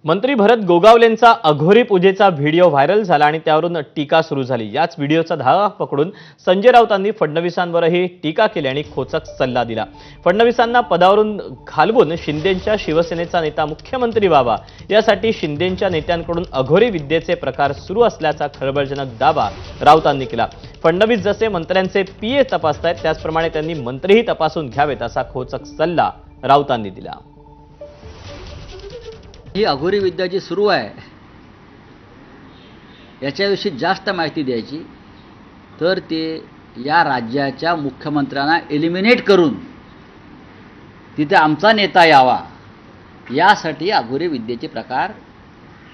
मंत्री भरत गोगावलेंचा अघोरी पूजेचा video viral झाला आणि त्यावरून टीका सुरू झाली। याच व्हिडिओचा धागा पकडून संजय राऊतांनी फडणवीसांवरही टीका केली आणि खोचक सल्ला दिला। फडणवीसांना पदावरून घालवून शिंदेंच्या शिवसेनेचा नेता मुख्यमंत्री व्हावा यासाठी शिंदेंच्या नेत्यांकडून अघोरी विद्येचे प्रकार सुरू असल्याचा खळबळजनक दावा राऊतांनी केला। फडणवीस जसे मंत्र्यांचे पीए तपासतायत त्याचप्रमाणे त्यांनी मंत्रीही तपासून घ्यावेत असा खोचक सल्ला राऊतांनी दिला। ही अघोरी विद्या जी सुरू आहे याच्याविषयी जास्त माहिती द्यायची तर ते या राज्याच्या मुख्यमंत्र्यांना एलिमिनेट करून तिथे आमचा नेता यावा यासाठी अघोरी विद्येचे प्रकार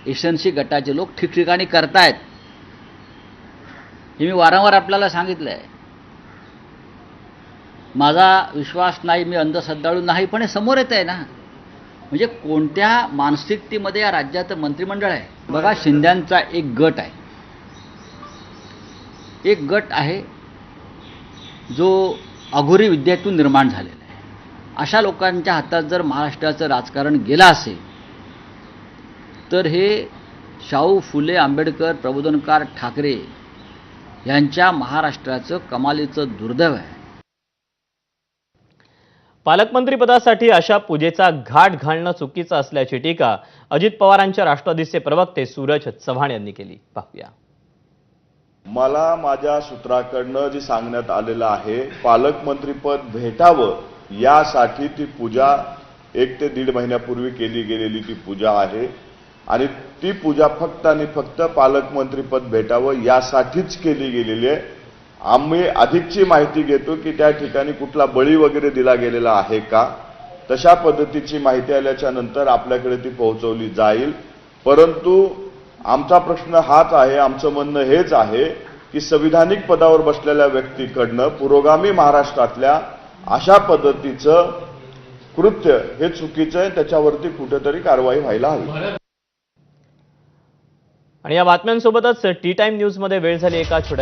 एसएनसी गटाचे लोक ठिकठिकाणी करतायत। हे मी वारंवार आपल्याला सांगितलं आहे। माझा विश्वास नाही, मी अंधश्रद्धाळू नाही, पण हे समोर येत आहे ना। म्हणजे कोणत्या मानसिकतेमध्ये या राज्याचं मंत्रिमंडळ आहे बघा। शिंद्यांचा एक गट आहे जो अघोरी विद्येतून निर्माण झालेला आहे। अशा लोकांच्या हातात जर महाराष्ट्राचं राजकारण गेलं असेल तर हे शाहू फुले आंबेडकर प्रबोधनकार ठाकरे यांच्या महाराष्ट्राचं कमालीचं दुर्दैव आहे। पालकमंत्रीपदासाठी अशा पूजेचा घाट घालणं चुकीचं असल्याची टीका अजित पवारांच्या राष्ट्रवादीचे प्रवक्ते सूरज चव्हाण यांनी केली। पाहूया। मला माझ्या सूत्राकडनं जे सांगण्यात आलेलं आहे, पालकमंत्रीपद भेटावं यासाठी ती पूजा 1 ते 1.5 महिन्यापूर्वी केली गेलेली ती पूजा आहे आणि ती पूजा फक्त आणि फक्त पालकमंत्रीपद भेटावं यासाठीच केली गेलेली आहे। आम्ही अधिकची माहिती घेतो की त्या ठिकाणी कुठला बळी वगैरे दिला गेलेला आहे का, तशा पद्धतीची माहिती आल्याच्या नंतर आपल्याकडे ती पोहोचवली जाईल। परंतु आमचा प्रश्न हाच आहे, आमचं म्हणणं हेच आहे की संविधानिक पदावर बसलेल्या व्यक्तीकडनं पुरोगामी महाराष्ट्रातल्या अशा पद्धतीचं कृत्य हे चुकीचं आहे, त्याच्यावरती कुठेतरी कारवाई व्हायला हवी। आणि या बातम्यांसोबतच टी टाइम न्यूज मध्ये वेळ झाली एका छोट्या